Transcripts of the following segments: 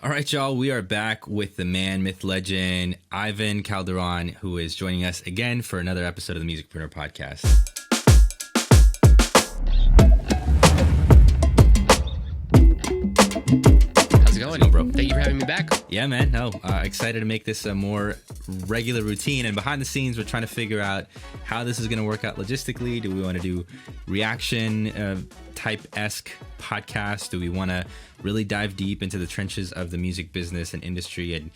All right, y'all, we are back with the man, myth, legend, Ivan Calderon, who is joining us again for another episode of the MusicPreneur podcast. How's it going, bro? Thank you for having me back. Yeah, man. No, excited to make this a more regular routine. And behind the scenes, we're trying to figure out how this is going to work out logistically. Do we want to do reaction type-esque podcast? Do we want to really dive deep into the trenches of the music business and industry and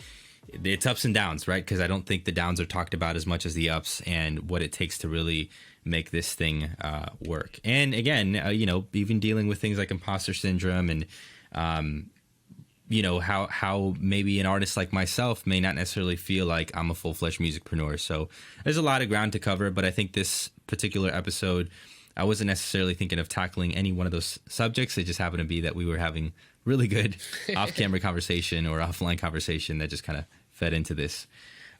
its ups and downs, right? Because I don't think the downs are talked about as much as the ups and what it takes to really make this thing work. And again, even dealing with things like imposter syndrome and how maybe an artist like myself may not necessarily feel like I'm a full-fledged musicpreneur. So there's a lot of ground to cover, but I think this particular episode, I wasn't necessarily thinking of tackling any one of those subjects. It just happened to be that we were having really good off-camera conversation or offline conversation that just kind of fed into this.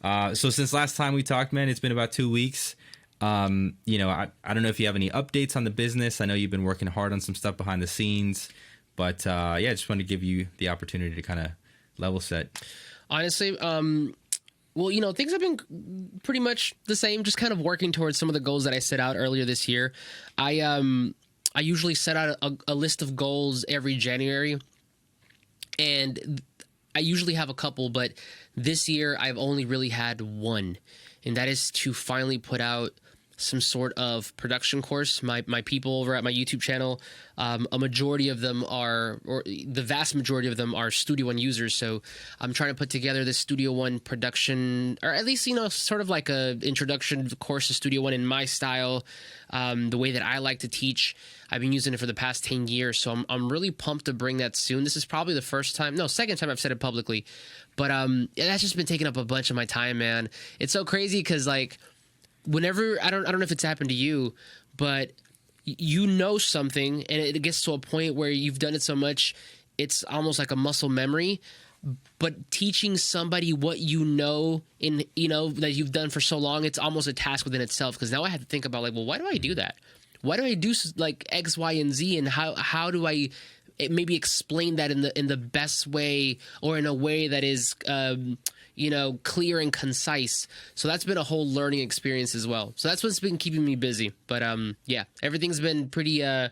So since last time we talked, man, it's been about 2 weeks. I don't know if you have any updates on the business. I know you've been working hard on some stuff behind the scenes. But I just wanted to give you the opportunity to kind of level set. Honestly, things have been pretty much the same, just kind of working towards some of the goals that I set out earlier this year. I usually set out a list of goals every January, and I usually have a couple, but this year I've only really had one, and that is to finally put out some sort of production course. My people over at my YouTube channel, a majority of them are, or the vast majority of them are Studio One users. So I'm trying to put together this Studio One production, or at least, sort of like a introduction course to Studio One in my style, the way that I like to teach. I've been using it for the past 10 years. So I'm really pumped to bring that soon. This is probably the second time I've said it publicly, but that's just been taking up a bunch of my time, man. It's so crazy because whenever, I don't know if it's happened to you, but you know something and it gets to a point where you've done it so much, it's almost like a muscle memory. But teaching somebody what that you've done for so long, it's almost a task within itself. Because now I have to think about why do I do that? Why do I do X, Y, and Z? And how do I maybe explain that in the best way, or in a way that is clear and concise. So that's been a whole learning experience as well. So that's what's been keeping me busy. But everything's been pretty, I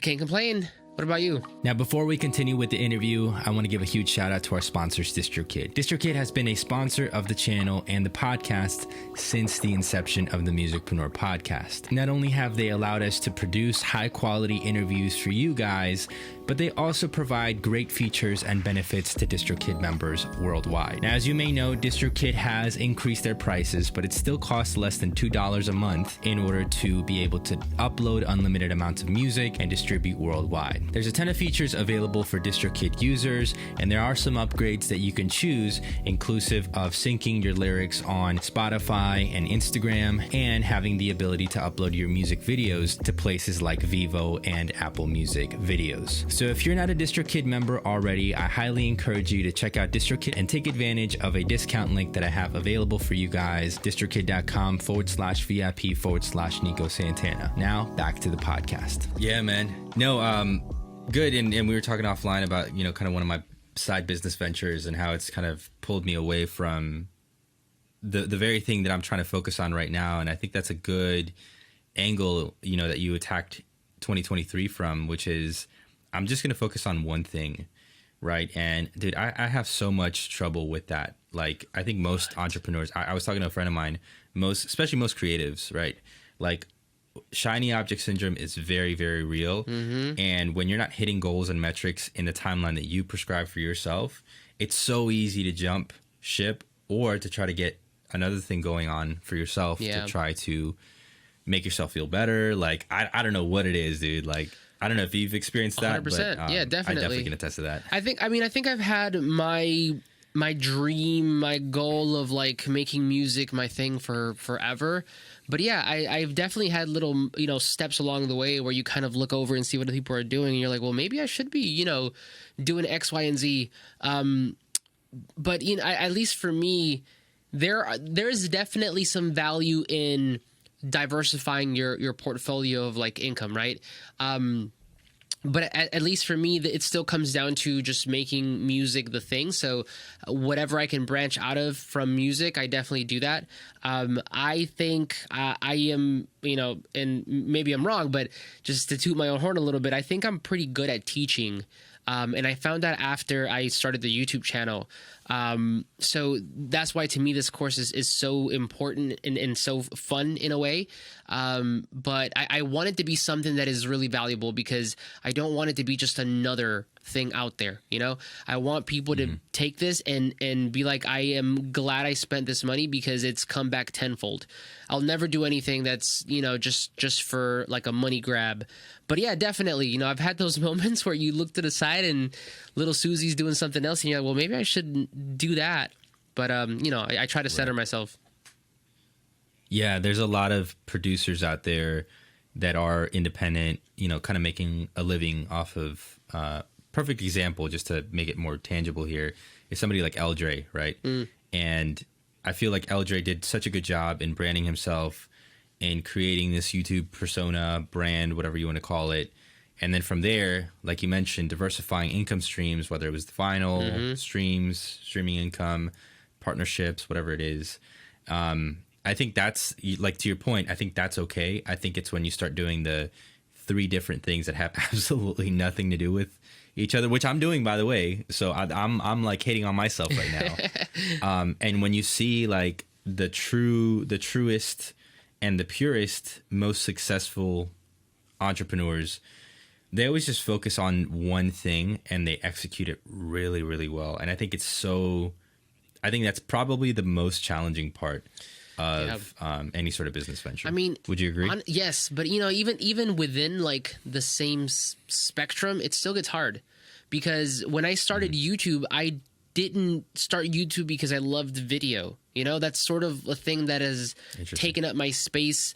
can't complain. What about you? Now, before we continue with the interview, I want to give a huge shout out to our sponsors, DistroKid. DistroKid has been a sponsor of the channel and the podcast since the inception of the MusicPreneur podcast. Not only have they allowed us to produce high quality interviews for you guys, but they also provide great features and benefits to DistroKid members worldwide. Now, as you may know, DistroKid has increased their prices, but it still costs less than $2 a month in order to be able to upload unlimited amounts of music and distribute worldwide. There's a ton of features available for DistroKid users, and there are some upgrades that you can choose, inclusive of syncing your lyrics on Spotify and Instagram, and having the ability to upload your music videos to places like Vivo and Apple Music Videos. So if you're not a DistroKid member already, I highly encourage you to check out DistroKid and take advantage of a discount link that I have available for you guys, distrokid.com/VIP/Nico Santana. Now, back to the podcast. Yeah, man. No, good. And we were talking offline about, kind of one of my side business ventures and how it's kind of pulled me away from the very thing that I'm trying to focus on right now. And I think that's a good angle, that you attacked 2023 from, which is I'm just going to focus on one thing, right? And dude, I have so much trouble with that. I think most entrepreneurs, I was talking to a friend of mine, especially most creatives, right? Shiny object syndrome is very, very real. Mm-hmm. And when you're not hitting goals and metrics in the timeline that you prescribe for yourself, it's so easy to jump ship or to try to get another thing going on for yourself to try to make yourself feel better. I don't know what it is, dude. I don't know if you've experienced that, 100%. But yeah, definitely. I definitely can attest to that. I think I've had my dream, my goal of making music my thing for forever. But yeah, I've definitely had little, steps along the way where you kind of look over and see what other people are doing. And you're like, well, maybe I should be, doing X, Y, and Z. But at least for me, there's definitely some value in diversifying your portfolio of income, right? but at least for me, it still comes down to just making music the thing. So whatever I can branch out of from music, I definitely do that. I think I am, and maybe I'm wrong, but just to toot my own horn a little bit, I think I'm pretty good at teaching. And I found that after I started the YouTube channel. So that's why to me this course is so important and so fun in a way. But I want it to be something that is really valuable, because I don't want it to be just another thing out there. I want people to take this and be like, I am glad I spent this money because it's come back tenfold. I'll never do anything that's, just for like a money grab. But yeah, definitely, I've had those moments where you look to the side and little Susie's doing something else and you're like, well, maybe I shouldn't do that. But, I try to center myself. Yeah, there's a lot of producers out there that are independent, kind of making a living off of, perfect example, just to make it more tangible here, is somebody like Eldre, right? And I feel like Eldre did such a good job in branding himself and creating this YouTube persona, brand, whatever you want to call it. And then from there, like you mentioned, diversifying income streams, whether it was the vinyl, streams, streaming income, partnerships, whatever it is. I think that's, like, to your point, I think that's okay. I think it's when you start doing the 3 different things that have absolutely nothing to do with each other, which I'm doing, by the way. So I'm like hating on myself right now. And when you see like the truest and the purest, most successful entrepreneurs, they always just focus on one thing and they execute it really, really well. And I think I think that's probably the most challenging part of any sort of business venture. I mean, would you agree? Yes, but even within like the same spectrum, it still gets hard, because when I started YouTube, I didn't start YouTube because I loved video. That's sort of a thing that has taken up my space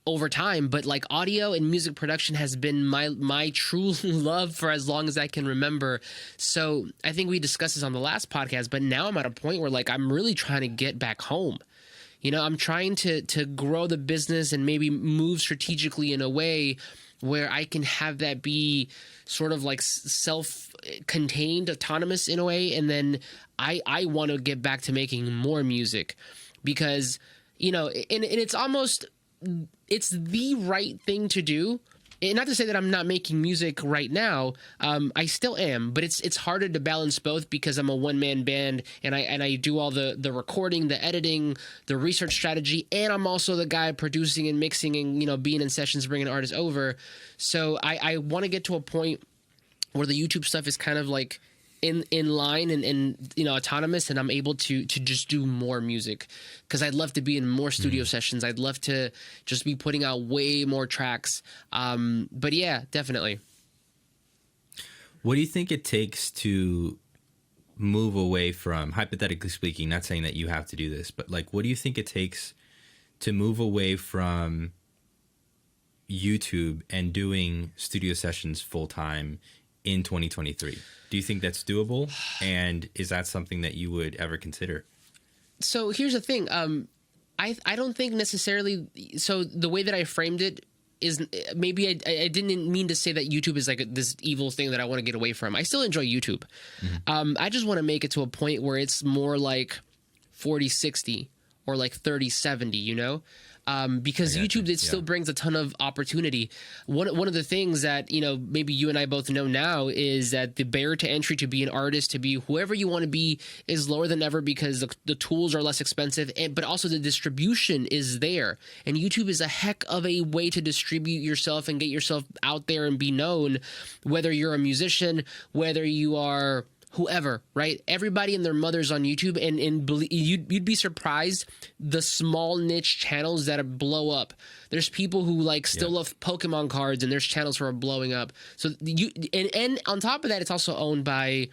over time. But like audio and music production has been my true love for as long as I can remember. So I think we discussed this on the last podcast, but now I'm at a point where like I'm really trying to get back home. I'm trying to grow the business and maybe move strategically in a way where I can have that be sort of like self-contained, autonomous in a way. And then I want to get back to making more music, because, and it's the right thing to do. And not to say that I'm not making music right now. I still am, but it's harder to balance both, because I'm a one-man band and I do all the recording, the editing, the research strategy, and I'm also the guy producing and mixing and being in sessions, bringing artists over. So I want to get to a point where the YouTube stuff is kind of like in line and autonomous, and I'm able to just do more music, because I'd love to be in more studio sessions. I'd love to just be putting out way more tracks. But yeah, definitely. What do you think it takes to move away from, hypothetically speaking, not saying that you have to do this, but like, what do you think it takes to move away from YouTube and doing studio sessions full time in 2023? Do you think that's doable? And is that something that you would ever consider? So here's the thing. I don't think necessarily. So the way that I framed it is, maybe I didn't mean to say that YouTube is like this evil thing that I want to get away from. I still enjoy YouTube. I just want to make it to a point where it's more like 40-60 or like 30-70, because YouTube, it still brings a ton of opportunity. One of the things that, maybe you and I both know now is that the barrier to entry to be an artist, to be whoever you want to be, is lower than ever, because the tools are less expensive, but also the distribution is there. And YouTube is a heck of a way to distribute yourself and get yourself out there and be known, whether you're a musician, whether you are whoever, right? Everybody and their mother's on YouTube, and you'd be surprised the small niche channels that blow up. There's people who like still love Pokemon cards, and there's channels who are blowing up. So and on top of that, it's also owned by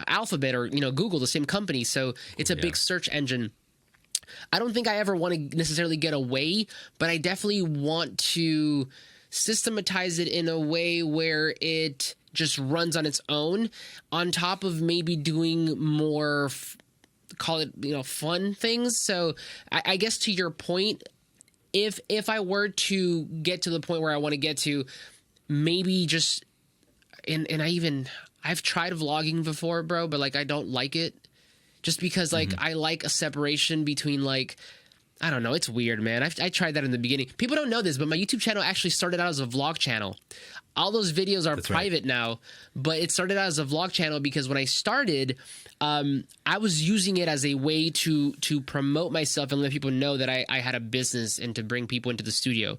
Alphabet or Google, the same company. So it's a big search engine. I don't think I ever want to necessarily get away, but I definitely want to systematize it in a way where it just runs on its own, on top of maybe doing more, call it, fun things. So I guess to your point, if I were to get to the point where I want to get to, maybe just and I've tried vlogging before, bro, but like I don't like it just because like I like a separation between like, I don't know. It's weird, man. I tried that in the beginning. People don't know this, but my YouTube channel actually started out as a vlog channel. All those videos are private now, but it started out as a vlog channel because when I started, I was using it as a way to promote myself and let people know that I had a business and to bring people into the studio.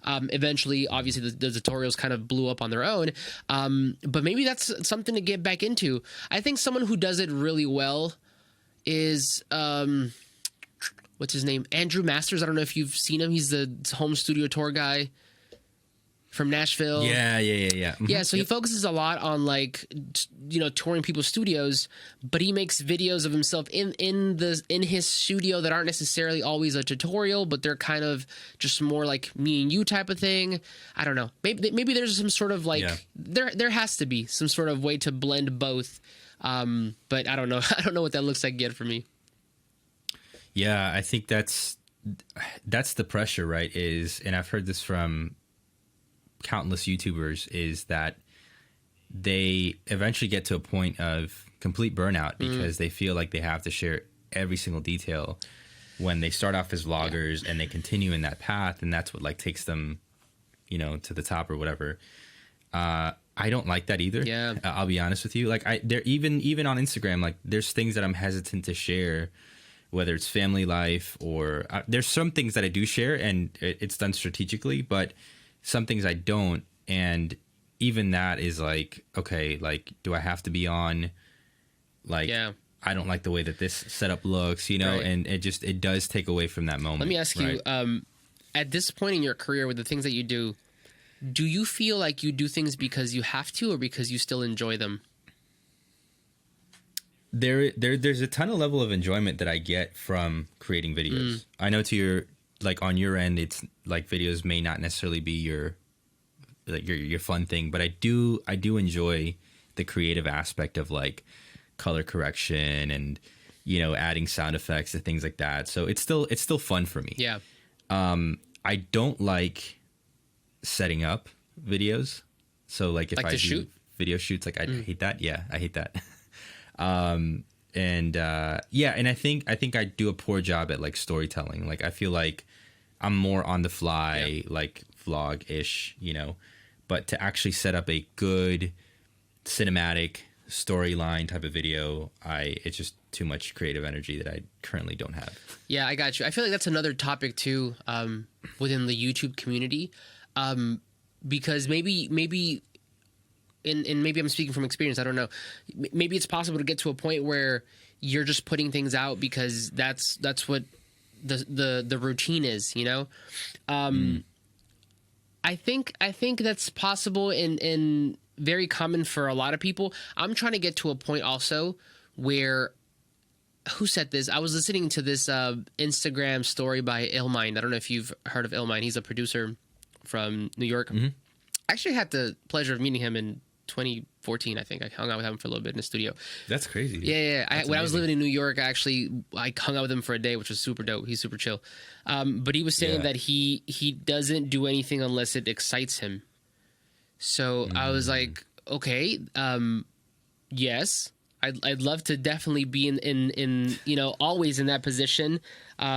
Eventually, obviously, the tutorials kind of blew up on their own, but maybe that's something to get back into. I think someone who does it really well is... what's his name? Andrew Masters. I don't know if you've seen him. He's the home studio tour guy from Nashville. Yeah. Yeah, so he focuses a lot on like, you know, touring people's studios, but he makes videos of himself in his studio that aren't necessarily always a tutorial, but they're kind of just more like me and you type of thing. I don't know. Maybe there's some sort of like there has to be some sort of way to blend both. But I don't know. I don't know what that looks like yet for me. Yeah, I think that's the pressure, right? And I've heard this from countless YouTubers, is that they eventually get to a point of complete burnout because they feel like they have to share every single detail when they start off as vloggers and they continue in that path, and that's what like takes them, you know, to the top or whatever. I don't like that either. Yeah, I'll be honest with you. Like there even on Instagram, like there's things that I'm hesitant to share. Whether it's family life or there's some things that I do share and it's done strategically, but some things I don't. And even that is like, okay, like, do I have to be on? Like, I don't like the way that this setup looks, you know, and it does take away from that moment. Let me ask you, at this point in your career with the things that you do you feel like you do things because you have to or because you still enjoy them? There's a ton of level of enjoyment that I get from creating videos. I know on your end, it's like videos may not necessarily be your fun thing, but I do enjoy the creative aspect of like color correction and, you know, adding sound effects and things like that. So it's still fun for me. Yeah. I don't like setting up videos. So like if I do shoot? video shoots, like I hate that. Yeah, I hate that. And I think I do a poor job at like storytelling. Like I feel like I'm more on the fly, like vlog-ish, you know, but to actually set up a good cinematic storyline type of video, it's just too much creative energy that I currently don't have. Yeah, I got you. I feel like that's another topic too, within the YouTube community. Because maybe and maybe I'm speaking from experience, I don't know. Maybe it's possible to get to a point where you're just putting things out because that's what the routine is, you know? I think that's possible and very common for a lot of people. I'm trying to get to a point also where, who said this? I was listening to this Instagram story by Illmind. I don't know if you've heard of Illmind. He's a producer from New York. I actually had the pleasure of meeting him in 2014, I think. I hung out with him for a little bit in the studio. That's crazy. Yeah. When I was living in New York, I hung out with him for a day, which was super dope. He's super chill. But he was saying that he doesn't do anything unless it excites him. So I was like, okay, yes, I'd love to definitely be in you know, always in that position,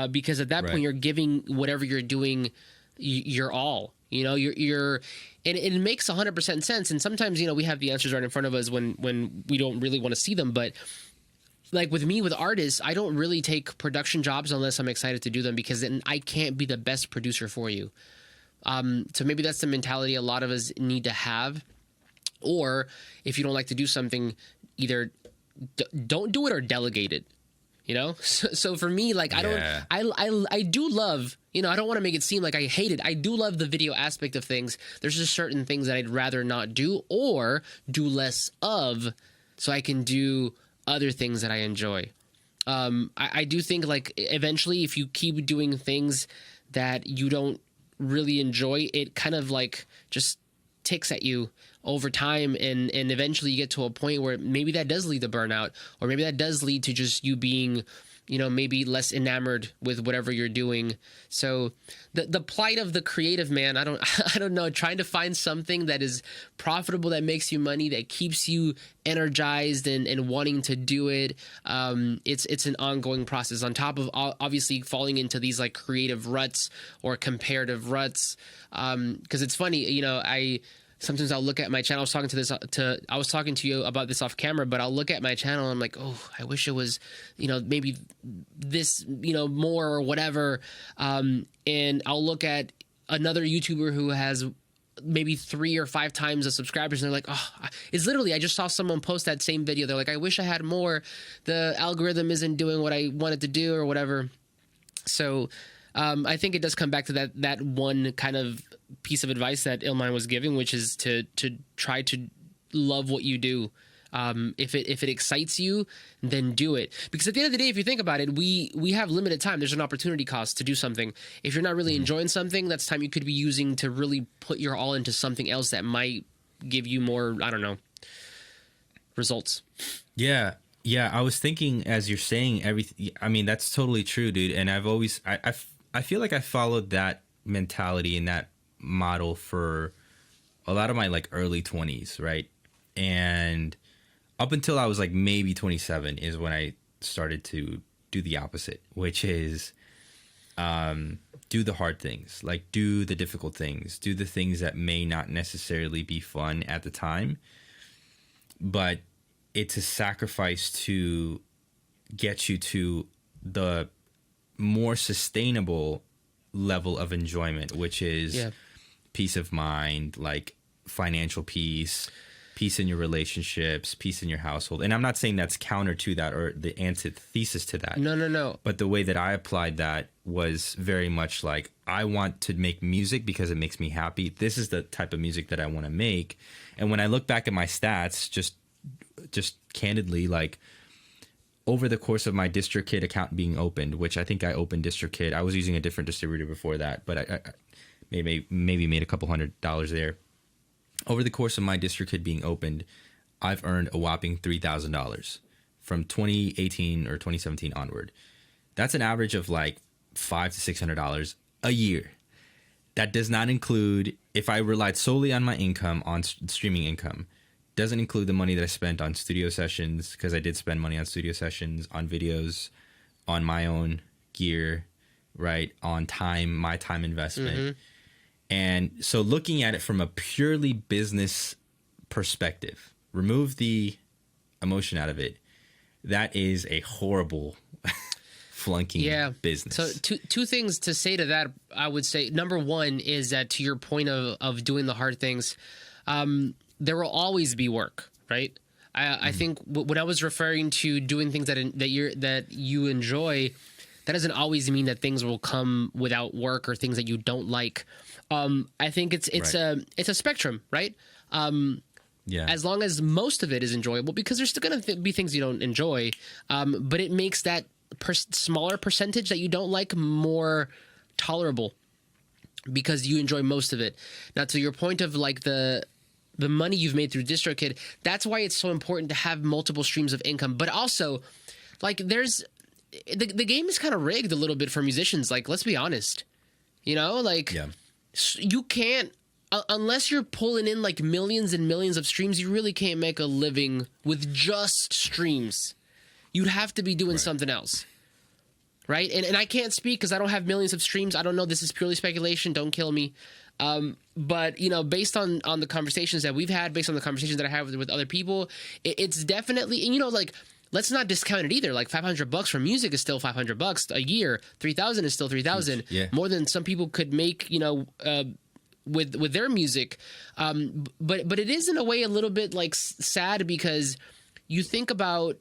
because at that point you're giving whatever you're doing your all. You know, you're and it makes 100% sense. And sometimes, you know, we have the answers right in front of us when we don't really want to see them. But like with me, with artists, I don't really take production jobs unless I'm excited to do them, because then I can't be the best producer for you. So maybe that's the mentality a lot of us need to have. Or if you don't like to do something, either don't do it or delegate it. You know, so for me, like, I do love, you know, I don't want to make it seem like I hate it. I do love the video aspect of things. There's just certain things that I'd rather not do or do less of, so I can do other things that I enjoy. I do think, like, eventually if you keep doing things that you don't really enjoy, it kind of like just ticks at you over time, and eventually you get to a point where maybe that does lead to burnout, or maybe that does lead to just you being, maybe less enamored with whatever you're doing. So the plight of the creative man, I don't know, trying to find something that is profitable, that makes you money, that keeps you energized and wanting to do it. It's an ongoing process on top of obviously falling into these like creative ruts or comparative ruts. Cause it's funny, sometimes I'll look at my channel. I was talking to you about this off camera, but I'll look at my channel and I'm like, oh, I wish it was, maybe this, more or whatever. And I'll look at another YouTuber who has maybe 3 or 5 times the subscribers, and they're like, oh, it's literally, I just saw someone post that same video. They're like, I wish I had more. The algorithm isn't doing what I wanted to do or whatever. So, I think it does come back to that one kind of piece of advice that Ilman was giving, which is to try to love what you do. If it excites you, then do it. Because at the end of the day, if you think about it, we have limited time. There's an opportunity cost to do something. If you're not really enjoying something, that's time you could be using to really put your all into something else that might give you more, I don't know, results. Yeah. Yeah. I was thinking as you're saying everything, I mean, that's totally true, dude. And I've always, I feel like I followed that mentality and that model for a lot of my like early 20s, right? And up until I was like maybe 27 is when I started to do the opposite, which is do the hard things, like do the difficult things, do the things that may not necessarily be fun at the time, but it's a sacrifice to get you to the more sustainable level of enjoyment, which is peace of mind, like financial peace in your relationships, peace in your household. And I'm not saying that's counter to that or the antithesis to that. No. But the way that I applied that was very much like, I want to make music because it makes me happy. This is the type of music that I want to make. And when I look back at my stats, just candidly, like, over the course of my DistroKid account being opened, which I think I opened DistroKid. I was using a different distributor before that, but I maybe made a couple $100 there. Over the course of my DistroKid being opened, I've earned a whopping $3,000 from 2018 or 2017 onward. That's an average of like $500 to $600 a year. That does not include, if I relied solely on my income, on streaming income, doesn't include the money that I spent on studio sessions, because I did spend money on studio sessions, on videos, on my own gear, right? On time, my time investment. Mm-hmm. And so looking at it from a purely business perspective, remove the emotion out of it, that is a horrible flunking business. So two things to say to that, I would say. Number one is that, to your point of doing the hard things, there will always be work, right? I think when I was referring to doing things that you enjoy, that doesn't always mean that things will come without work or things that you don't like. I think it's a spectrum, right? As long as most of it is enjoyable, because there's still going to be things you don't enjoy, but it makes that smaller percentage that you don't like more tolerable because you enjoy most of it. Now, to your point of like the money you've made through DistroKid, that's why it's so important to have multiple streams of income. But also, like, there's the game is kind of rigged a little bit for musicians. Like, let's be honest, you can't, unless you're pulling in like millions and millions of streams, you really can't make a living with just streams. You'd have to be doing something else, right? And I can't speak because I don't have millions of streams. I don't know. This is purely speculation. Don't kill me. But based on the conversations that we've had, based on the conversations that I have with other people, it's definitely, and like, let's not discount it either. Like $500 for music is still $500 a year. 3,000 is still 3,000. Yeah. More than some people could make, with their music. But it is in a way a little bit like sad, because you think about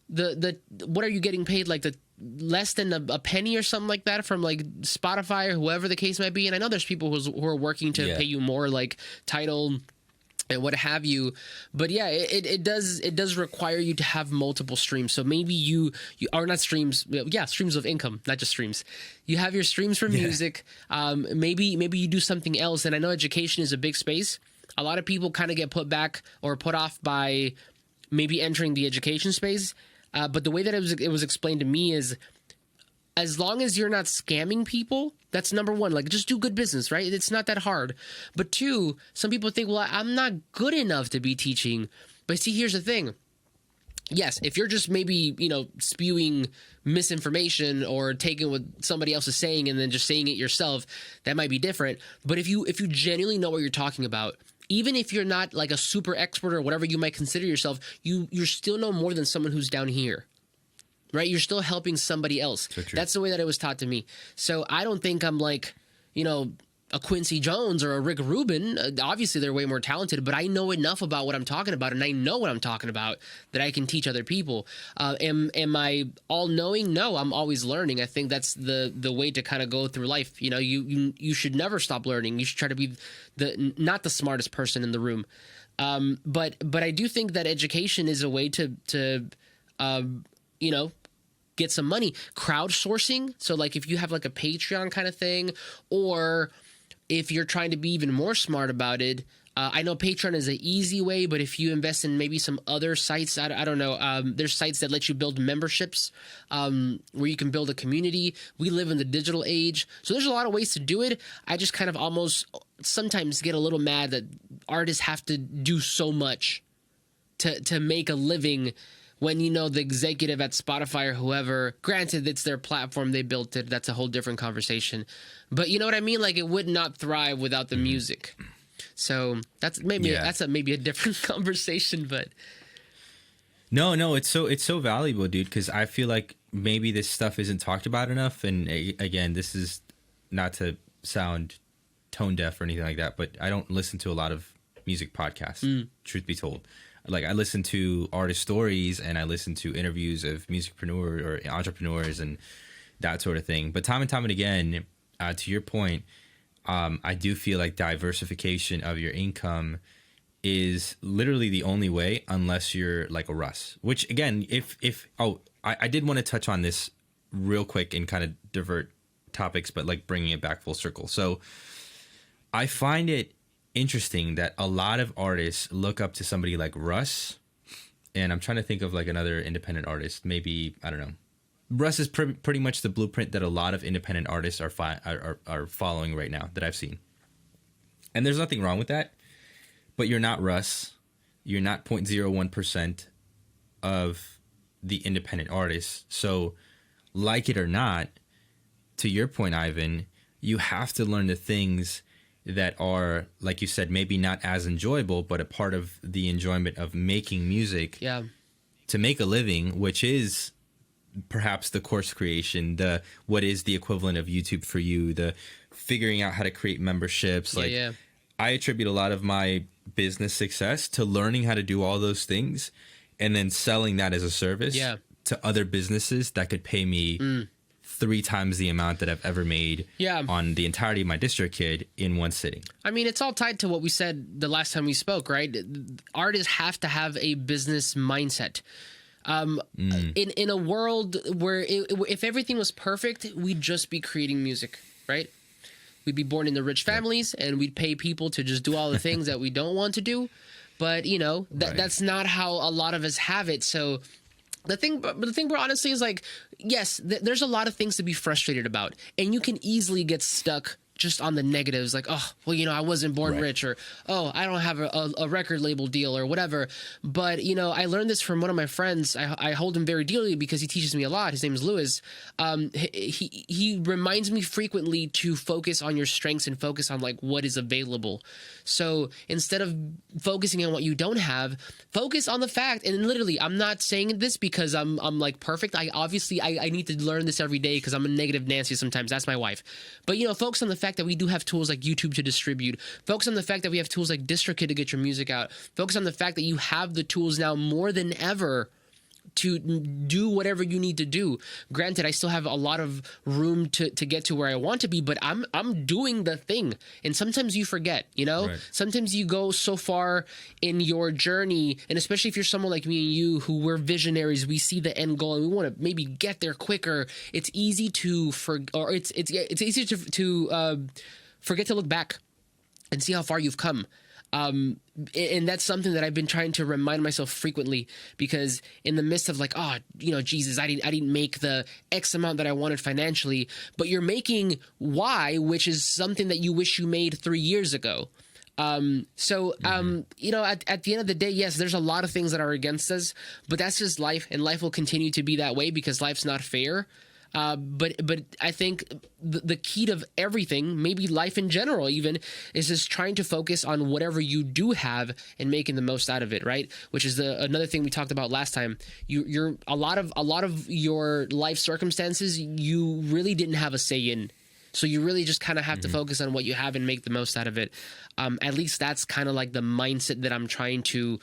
the what are you getting paid, like the less than a penny or something like that from like Spotify or whoever the case might be. And I know there's people who are working to pay you more, like Tidal and what have you. But yeah, it does require you to have multiple streams. So maybe you are not streams. Yeah. Streams of income, not just streams. You have your streams for music. Maybe you do something else. And I know education is a big space. A lot of people kind of get put back or put off by maybe entering the education space. But the way that it was explained to me is, as long as you're not scamming people, that's number one. Like, just do good business, right? It's not that hard. But two, some people think, well, I'm not good enough to be teaching. But see, here's the thing. Yes, if you're just maybe, spewing misinformation or taking what somebody else is saying and then just saying it yourself, that might be different. But if you genuinely know what you're talking about, even if you're not like a super expert or whatever you might consider yourself, you still know more than someone who's down here. Right? You're still helping somebody else. So that's the way that it was taught to me. So I don't think I'm like, a Quincy Jones or a Rick Rubin. Obviously, they're way more talented, but I know enough about what I'm talking about, and I know what I'm talking about that I can teach other people. Am I all-knowing? No, I'm always learning. I think that's the way to kind of go through life. You should never stop learning. You should try to be not the smartest person in the room. But I do think that education is a way to get some money. Crowdsourcing. So like if you have like a Patreon kind of thing, or if you're trying to be even more smart about it, I know Patreon is an easy way, but if you invest in maybe some other sites, I don't know, there's sites that let you build memberships where you can build a community. We live in the digital age, so there's a lot of ways to do it. I just kind of almost sometimes get a little mad that artists have to do so much to make a living, when the executive at Spotify or whoever, granted it's their platform, they built it, that's a whole different conversation. But you know what I mean? Like, it would not thrive without the music. So that's maybe maybe a different conversation, but no, it's so valuable, dude, because I feel like maybe this stuff isn't talked about enough. And again, this is not to sound tone deaf or anything like that, but I don't listen to a lot of music podcasts, truth be told. Like, I listen to artist stories and I listen to interviews of musicpreneur or entrepreneurs and that sort of thing. But time and time and again, to your point, I do feel like diversification of your income is literally the only way, unless you're like a Russ. Which again, I did want to touch on this real quick and kind of divert topics, but like bringing it back full circle. So I find it interesting that a lot of artists look up to somebody like Russ, and I'm trying to think of like another independent artist. Maybe, I don't know. Russ is pretty much the blueprint that a lot of independent artists are following right now that I've seen. And there's nothing wrong with that, but you're not Russ. You're not 0.01% of the independent artists. So, like it or not, to your point, Ivan, you have to learn the things that are, like you said, maybe not as enjoyable, but a part of the enjoyment of making music to make a living, which is perhaps the course creation, what is the equivalent of YouTube for you, the figuring out how to create memberships. I attribute a lot of my business success to learning how to do all those things and then selling that as a service to other businesses that could pay me 3 times the amount that I've ever made on the entirety of my DistroKid in one sitting. I mean, it's all tied to what we said the last time we spoke, right? Artists have to have a business mindset. In a world where if everything was perfect, we'd just be creating music, right? We'd be born into rich families and we'd pay people to just do all the things that we don't want to do. But, that's not how a lot of us have it. So the thing, bro, honestly, is like, yes, there's a lot of things to be frustrated about, and you can easily get stuck just on the negatives, like, oh, well, I wasn't born rich, or, oh, I don't have a record label deal or whatever. But, I learned this from one of my friends. I hold him very dearly because he teaches me a lot. His name is Lewis. He reminds me frequently to focus on your strengths and focus on like what is available. So instead of focusing on what you don't have, focus on the fact. And literally, I'm not saying this because I'm like perfect. I need to learn this every day because I'm a negative Nancy sometimes. That's my wife. But, focus on the fact that we do have tools like YouTube to distribute. Focus on the fact that we have tools like DistroKid to get your music out. Focus on the fact that you have the tools now more than ever to do whatever you need to do. Granted, I still have a lot of room to get to where I want to be, but I'm doing the thing. And sometimes you forget, Right. Sometimes you go so far in your journey, and especially if you're someone like me and you, who we're visionaries, we see the end goal and we want to maybe get there quicker. It's easy to it's easy to forget to look back and see how far you've come. And that's something that I've been trying to remind myself frequently, because in the midst of like, oh, Jesus, I didn't make the X amount that I wanted financially, but you're making Y, which is something that you wish you made 3 years ago. At the end of the day, yes, there's a lot of things that are against us, but that's just life, and life will continue to be that way because life's not fair. But I think the key to everything, maybe life in general even, is just trying to focus on whatever you do have and making the most out of it, right? Which is another thing we talked about last time. You're a lot of your life circumstances you really didn't have a say in. So you really just kind of have to focus on what you have and make the most out of it. At least that's kind of like the mindset that I'm trying to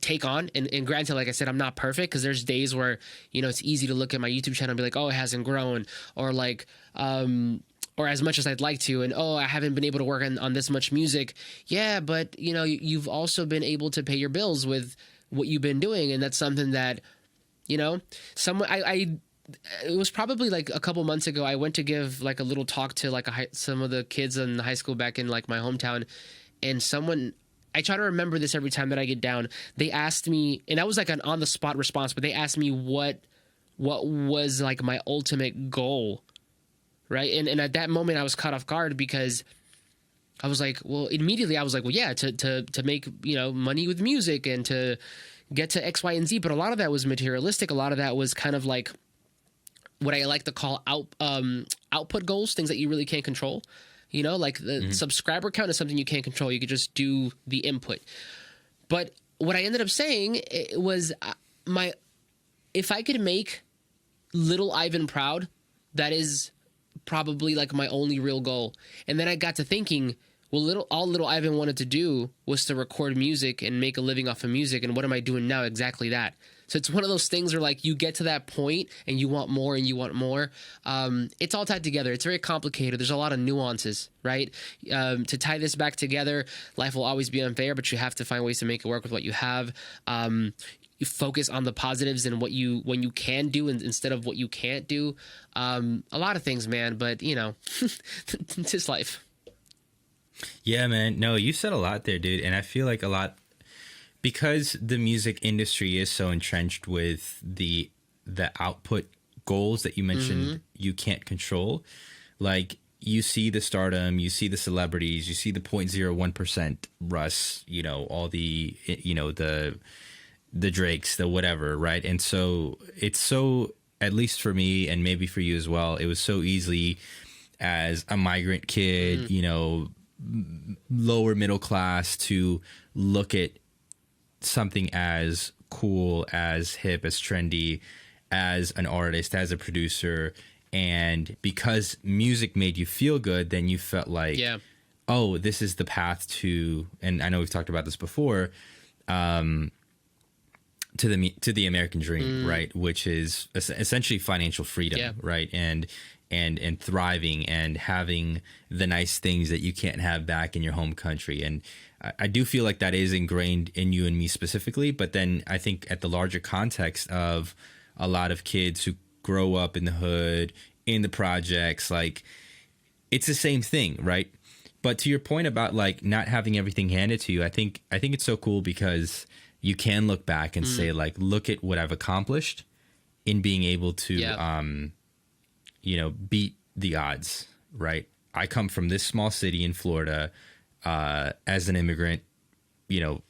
take on. And granted, like I said, I'm not perfect, because there's days where, it's easy to look at my YouTube channel and be like, oh, it hasn't grown, or like, or as much as I'd like to, and oh, I haven't been able to work on this much music. Yeah, but you've also been able to pay your bills with what you've been doing, and that's something that, it was probably like a couple months ago, I went to give like a little talk to like some of the kids in high school back in like my hometown, and I try to remember this every time that I get down. They asked me, and that was like an on the spot response, but they asked me what was like my ultimate goal, right? And at that moment I was caught off guard, because I was like, well, immediately I was like, well, yeah, to make money with music and to get to X, Y, and Z. But a lot of that was materialistic. A lot of that was kind of like what I like to call output goals, things that you really can't control. Like the subscriber count is something you can't control. You could just do the input. But what I ended up saying was if I could make little Ivan proud, that is probably like my only real goal. And then I got to thinking, well, all little Ivan wanted to do was to record music and make a living off of music. And what am I doing now? Exactly that. So it's one of those things where like you get to that point and you want more and you want more. It's all tied together. It's very complicated. There's a lot of nuances, right? To tie this back together, life will always be unfair, but you have to find ways to make it work with what you have. You focus on the positives and when you can do instead of what you can't do. A lot of things, man, but it's just life. Yeah, man. No, you said a lot there, dude. And I feel like a lot, because the music industry is so entrenched with the output goals that you mentioned you can't control. Like, you see the stardom, you see the celebrities, you see the 0.01% Russ, all the, the Drakes, the whatever, right? And so it's so, at least for me and maybe for you as well, it was so easy as a migrant kid, lower middle class, to look at something as cool, as hip, as trendy, as an artist, as a producer. And because music made you feel good, then you felt like, oh, this is the path to, and I know we've talked about this before, to the American dream, right? Which is essentially financial freedom, right? And thriving and having the nice things that you can't have back in your home country. And I do feel like that is ingrained in you and me specifically, but then I think at the larger context of a lot of kids who grow up in the hood, in the projects, like, it's the same thing, right? But to your point about like not having everything handed to you, I think it's so cool because you can look back and say like, look at what I've accomplished in being able to, beat the odds, right? I come from this small city in Florida as an immigrant,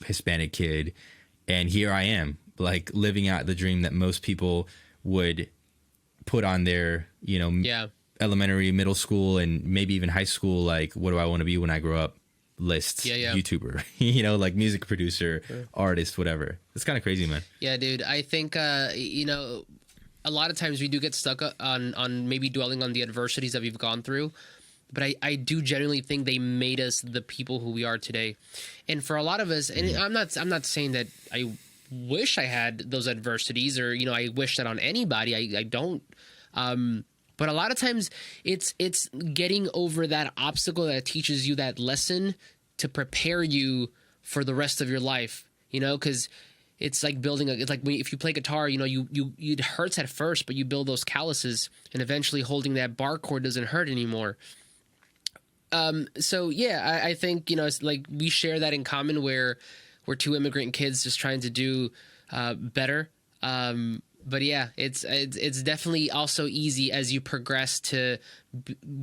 Hispanic kid. And here I am, like, living out the dream that most people would put on their, elementary, middle school, and maybe even high school. Like, what do I want to be when I grow up? Lists, YouTuber, like music producer, artist, whatever. It's kind of crazy, man. Yeah, dude. I think, a lot of times we do get stuck on maybe dwelling on the adversities that we've gone through. But I do genuinely think they made us the people who we are today. And for a lot of us, and I'm not saying that I wish I had those adversities, or, I wish that on anybody. I don't. But a lot of times it's getting over that obstacle that teaches you that lesson to prepare you for the rest of your life, because it's like building it's like if you play guitar, it hurts at first, but you build those calluses, and eventually holding that bar chord doesn't hurt anymore. So yeah, I think, you know, it's like we share that in common where we're two immigrant kids just trying to do better. But yeah, it's definitely also easy as you progress to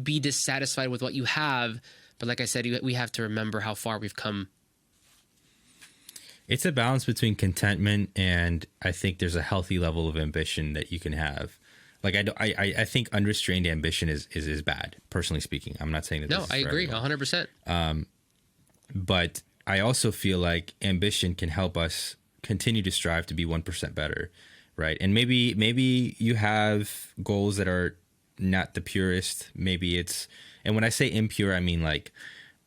be dissatisfied with what you have. But like I said, we have to remember how far we've come. It's a balance between contentment and I think there's a healthy level of ambition that you can have. Like I think unrestrained ambition is bad, personally speaking. I'm not saying that. No, I agree 100%. But I also feel like ambition can help us continue to strive to be 1% better, right? And maybe you have goals that are not the purest. Maybe it's, and when I say impure, I mean like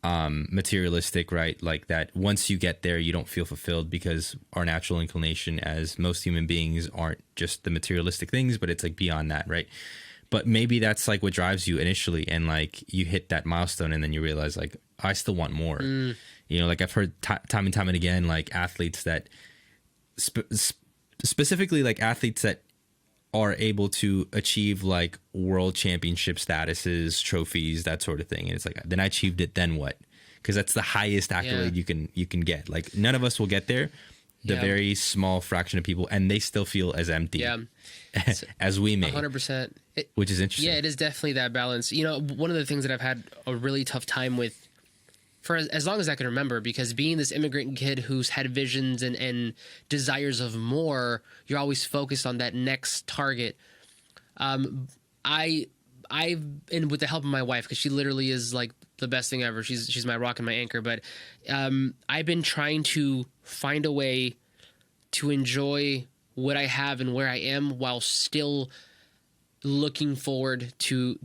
materialistic, right? Like that once you get there, you don't feel fulfilled, because our natural inclination as most human beings aren't just the materialistic things, but it's like beyond that, right? But maybe that's like what drives you initially, and like you hit that milestone and then you realize like, I still want more. You know, like I've heard time and time and again, like athletes that specifically like athletes that are able to achieve like world championship statuses, trophies, that sort of thing. And it's like, then I achieved it, then what? Because that's the highest accolade you can get. Like none of us will get there. The very small fraction of people, and they still feel as empty as we may. 100%. Which is interesting. Yeah, it is definitely that balance. You know, one of the things that I've had a really tough time with for as long as I can remember, because being this immigrant kid who's had visions and desires of more, you're always focused on that next target. And with the help of my wife, because she literally is like the best thing ever. She's my rock and my anchor. But I've been trying to find a way to enjoy what I have and where I am while still looking forward to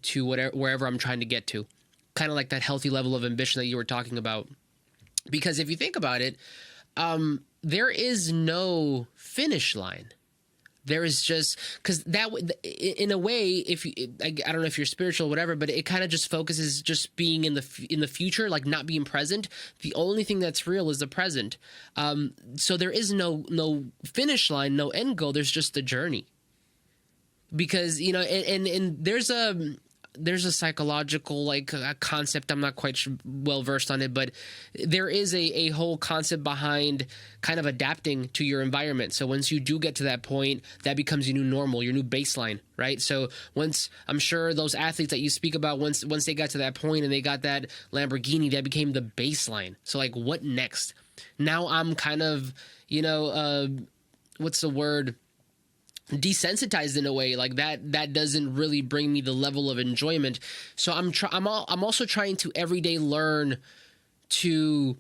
wherever I'm trying to get to. Kind of like that healthy level of ambition that you were talking about. Because if you think about it, there is no finish line. There is just, because that, in a way, if you, I don't know if you're spiritual or whatever, but it kind of just focuses just being in the future, like not being present. The only thing that's real is the present. So there is no finish line, no end goal. There's just the journey. Because, you know, and there's a psychological like a concept. I'm not quite well versed on it, but there is a whole concept behind kind of adapting to your environment. So once you do get to that point, that becomes your new normal, your new baseline, right? So once, I'm sure those athletes that you speak about, once they got to that point and they got that Lamborghini, that became the baseline. So like, what next? Now I'm kind of, you know, what's the word? Desensitized in a way, like that doesn't really bring me the level of enjoyment. So I'm also trying to every day learn to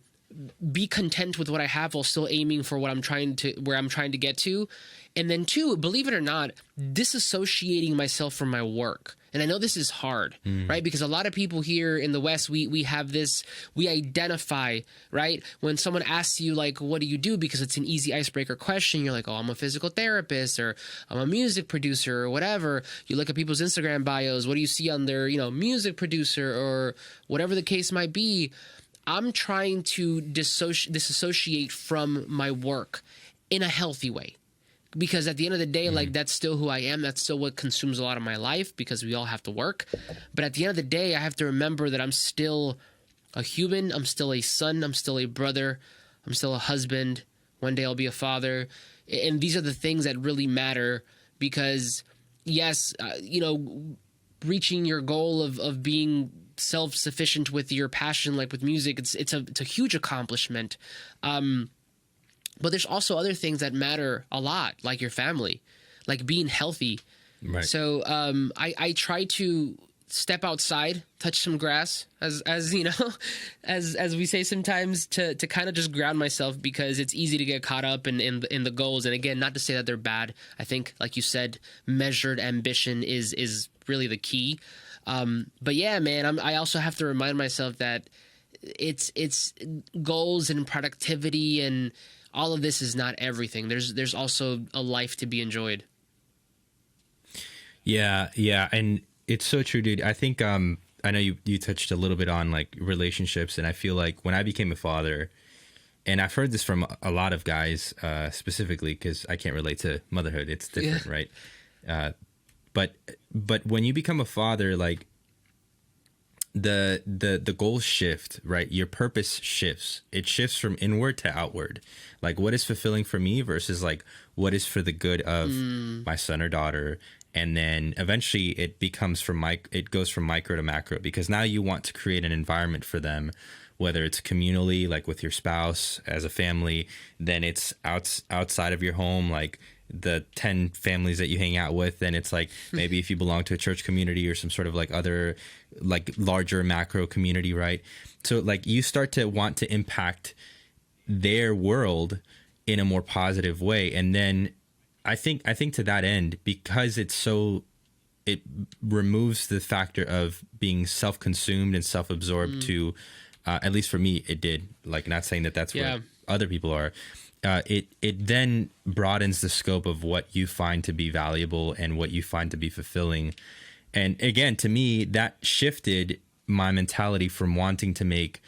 be content with what I have while still aiming for where I'm trying to get to. And then two, believe it or not, disassociating myself from my work. And I know this is hard, right? Because a lot of people here in the West, we have this, we identify, right? When someone asks you, like, what do you do? Because it's an easy icebreaker question. You're like, oh, I'm a physical therapist, or I'm a music producer, or whatever. You look at people's Instagram bios. What do you see on their, you know, music producer, or whatever the case might be? I'm trying to disassociate from my work in a healthy way. Because at the end of the day, like, that's still who I am. That's still what consumes a lot of my life, because we all have to work. But at the end of the day, I have to remember that I'm still a human. I'm still a son. I'm still a brother. I'm still a husband. One day I'll be a father. And these are the things that really matter, because, yes, you know, reaching your goal of being self-sufficient with your passion, like with music, it's a huge accomplishment. But there's also other things that matter a lot, like your family, like being healthy. Right. So I try to step outside, touch some grass, as you know, as we say sometimes, to kind of just ground myself, because it's easy to get caught up in the goals. And again, not to say that they're bad. I think, like you said, measured ambition is really the key. But yeah, man, I also have to remind myself that it's goals and productivity and all of this is not everything. There's also a life to be enjoyed. Yeah, and it's so true, dude. I think I know you touched a little bit on like relationships, and I feel like when I became a father, and I've heard this from a lot of guys, specifically because I can't relate to motherhood. It's different, right? But when you become a father, like the goals shift, right? Your purpose shifts. It shifts from inward to outward. Like, what is fulfilling for me versus like what is for the good of my son or daughter. And then eventually it becomes it goes from micro to macro, because now you want to create an environment for them, whether it's communally, like with your spouse as a family, then it's outside of your home, like the 10 families that you hang out with. Then it's like, maybe if you belong to a church community or some sort of like other like larger macro community, right? So like you start to want to impact their world in a more positive way. And then I think to that end, because it removes the factor of being self-consumed and self-absorbed to, at least for me, it did. Like, not saying that that's what other people are. It then broadens the scope of what you find to be valuable and what you find to be fulfilling. And again, to me, that shifted my mentality from wanting to make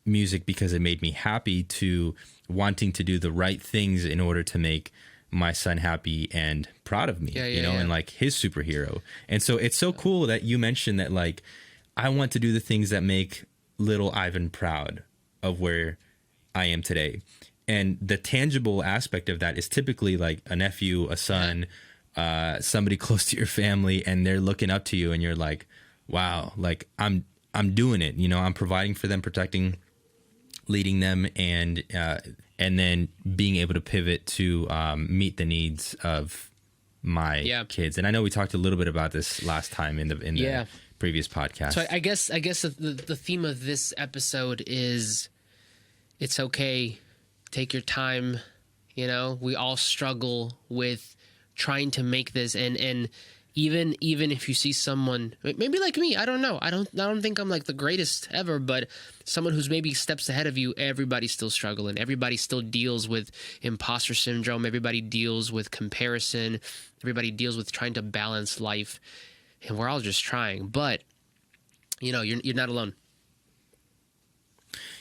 music because it made me happy to wanting to do the right things in order to make my son happy and proud of me, and like his superhero. And so it's so cool that you mentioned that, like, I want to do the things that make little Ivan proud of where I am today. And the tangible aspect of that is typically like a nephew, a son, somebody close to your family, and they're looking up to you and you're like, wow, like I'm doing it. I'm providing for them, protecting, leading them, and then being able to pivot to meet the needs of my kids. And I know we talked a little bit about this last time in the previous podcast. So I guess the theme of this episode is, it's okay, take your time. We all struggle with trying to make this, and even if you see someone maybe like me, I don't know, I don't think I'm like the greatest ever, but someone who's maybe steps ahead of you, everybody's still struggling. Everybody still deals with imposter syndrome. Everybody deals with comparison. Everybody deals with trying to balance life, and we're all just trying. But you're not alone.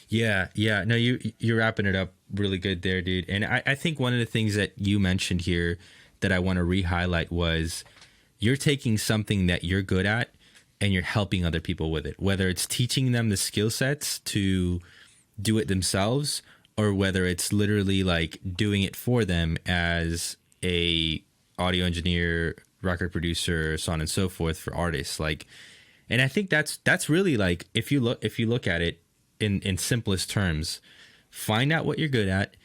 Yeah. No, you're wrapping it up really good there, dude. And I think one of the things that you mentioned here that I want to re-highlight was, you're taking something that you're good at and you're helping other people with it, whether it's teaching them the skill sets to do it themselves, or whether it's literally like doing it for them as a audio engineer, record producer, so on and so forth for artists. Like, and I think that's really like, if you look at it in simplest terms, find out what you're good at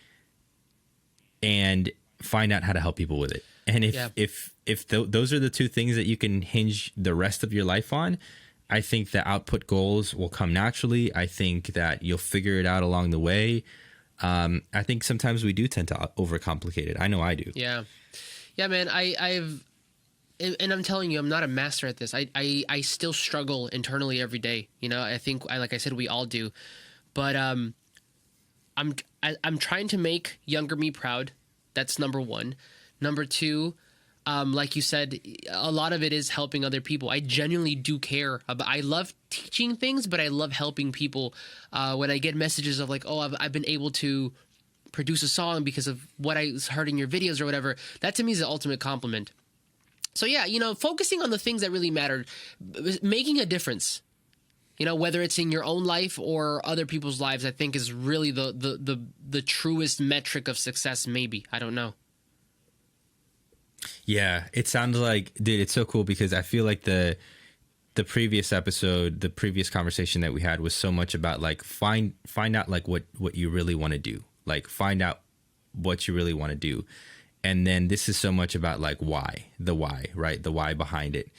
and find out how to help people with it. And if those are the two things that you can hinge the rest of your life on, I think the output goals will come naturally. I think that you'll figure it out along the way. I think sometimes we do tend to overcomplicate it. I know I do. Yeah, man. And I'm telling you, I'm not a master at this. I still struggle internally every day. I think, like I said, we all do. But I'm trying to make younger me proud. That's number one. Number two, like you said, a lot of it is helping other people. I genuinely do care about. I love teaching things, but I love helping people. When I get messages of like, oh, I've been able to produce a song because of what I heard in your videos or whatever, that to me is the ultimate compliment. So yeah, focusing on the things that really matter, making a difference, whether it's in your own life or other people's lives, I think is really the truest metric of success. Maybe, I don't know. Yeah, it sounds like, dude, it's so cool, because I feel like the previous episode, the previous conversation that we had was so much about like find out like what you really want to do, like find out what you really want to do. And then this is so much about like the why, right? The why behind it.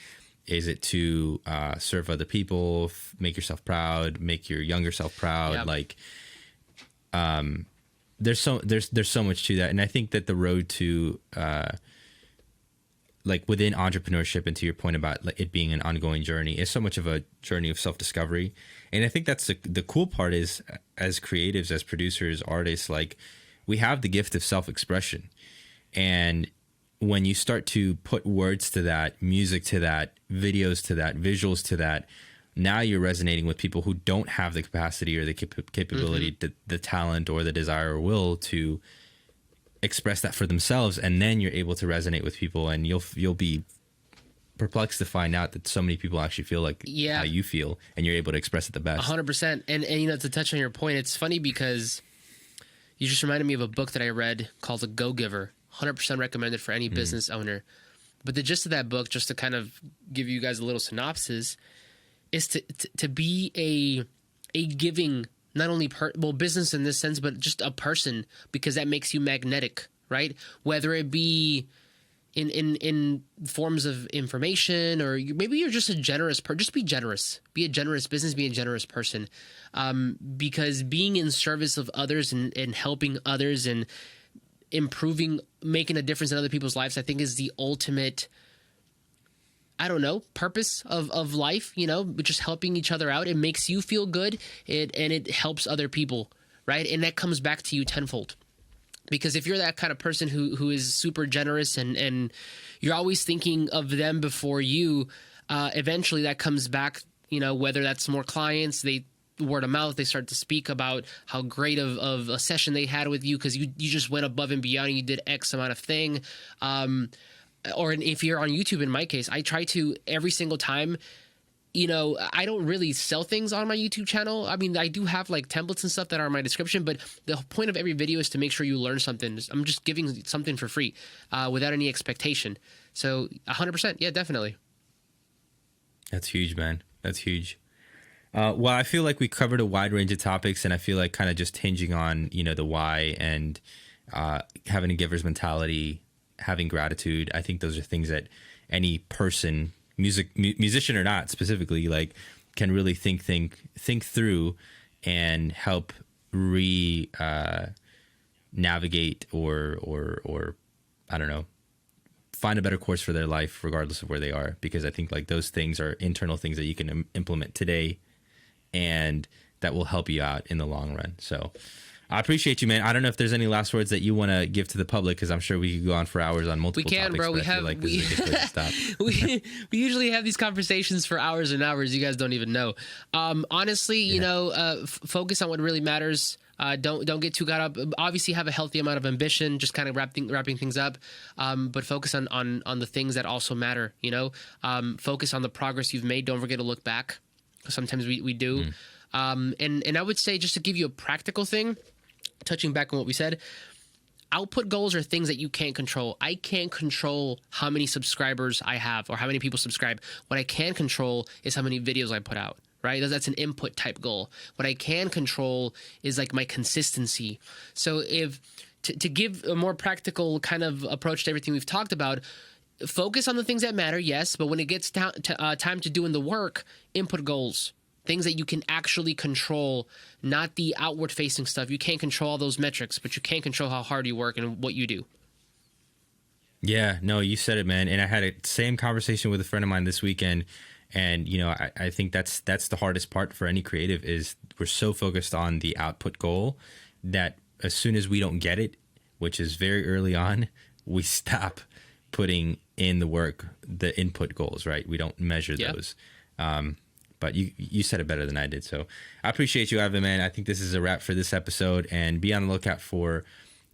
Is it to serve other people, make yourself proud, make your younger self proud? Yep. Like, there's so much to that. And I think that the road to like within entrepreneurship, and to your point about it being an ongoing journey, is so much of a journey of self-discovery. And I think that's the cool part is, as creatives, as producers, artists, like we have the gift of self-expression. And when you start to put words to that, music to that, videos to that, visuals to that, now you're resonating with people who don't have the capacity or the capability, the talent or the desire or will to express that for themselves. And then you're able to resonate with people, and you'll be perplexed to find out that so many people actually feel like how you feel, and you're able to express it the best. 100%. And you know, to touch on your point, it's funny because you just reminded me of a book that I read called The Go-Giver. 100% recommended for any business owner. But the gist of that book, just to kind of give you guys a little synopsis, is to be a giving, not only business in this sense, but just a person, because that makes you magnetic, right? Whether it be in forms of information, or maybe you're just a generous person. Just be generous. Be a generous business. Be a generous person, because being in service of others and helping others and improving, making a difference in other people's lives, I think is the ultimate, I don't know, purpose of life, you know, just helping each other out. It makes you feel good, and it helps other people, right? And that comes back to you tenfold. Because if you're that kind of person who is super generous and you're always thinking of them before you, eventually that comes back, you know, whether that's more clients, word of mouth, they start to speak about how great of a session they had with you because you just went above and beyond and you did X amount of thing. Or if you're on YouTube, in my case, I try to every single time, you know, I don't really sell things on my YouTube channel. I mean, I do have like templates and stuff that are in my description, but the point of every video is to make sure you learn something. I'm just giving something for free without any expectation. So 100%. Yeah, definitely. That's huge, man. That's huge. Well, I feel like we covered a wide range of topics, and I feel like kind of just hinging on, you know, the why and having a giver's mentality, having gratitude. I think those are things that any person, musician or not specifically, like can really think through and help navigate or I don't know, find a better course for their life regardless of where they are, because I think like those things are internal things that you can implement today and that will help you out in the long run. So I appreciate you, man. I don't know if there's any last words that you want to give to the public, because I'm sure we could go on for hours on multiple topics. Bro. We have, like this is a good place to stop. we usually have these conversations for hours and hours. You guys don't even know. Honestly, you know, focus on what really matters. Don't get too caught up. Obviously, have a healthy amount of ambition. Just kind of wrapping things up. But focus on the things that also matter. You know, focus on the progress you've made. Don't forget to look back. Sometimes we do. And I would say, just to give you a practical thing, touching back on what we said, output goals are things that you can't control. I can't control how many subscribers I have or how many people subscribe. What I can control is how many videos I put out, right? That's an input type goal. What I can control is like my consistency. So if to give a more practical kind of approach to everything we've talked about, focus on the things that matter, yes, but when it gets down to time to doing the work, input goals. Things that you can actually control, not the outward-facing stuff. You can't control all those metrics, but you can control how hard you work and what you do. Yeah, no, you said it, man. And I had a same conversation with a friend of mine this weekend, and you know, I think that's the hardest part for any creative, is we're so focused on the output goal that as soon as we don't get it, which is very early on, we stop putting in the work, the input goals, right? We don't measure those. But you said it better than I did. So I appreciate you, Ivan, man. I think this is a wrap for this episode. And be on the lookout for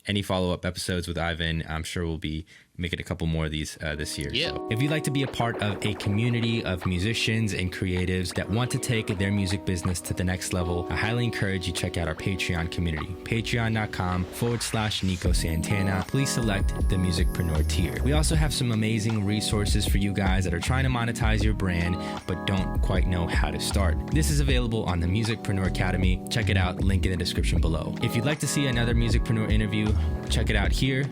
any follow-up episodes with Ivan. I'm sure we'll be making a couple more of these this year. Yeah. So if you'd like to be a part of a community of musicians and creatives that want to take their music business to the next level, I highly encourage you to check out our Patreon community, patreon.com/Nico Santana. Please select the MusicPreneur tier. We also have some amazing resources for you guys that are trying to monetize your brand but don't quite know how to start. This is available on the MusicPreneur Academy. Check it out, link in the description below. If you'd like to see another MusicPreneur interview, check it out here.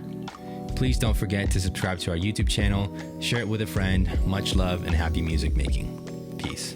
Please don't forget to subscribe to our YouTube channel, share it with a friend. Much love and happy music making. Peace.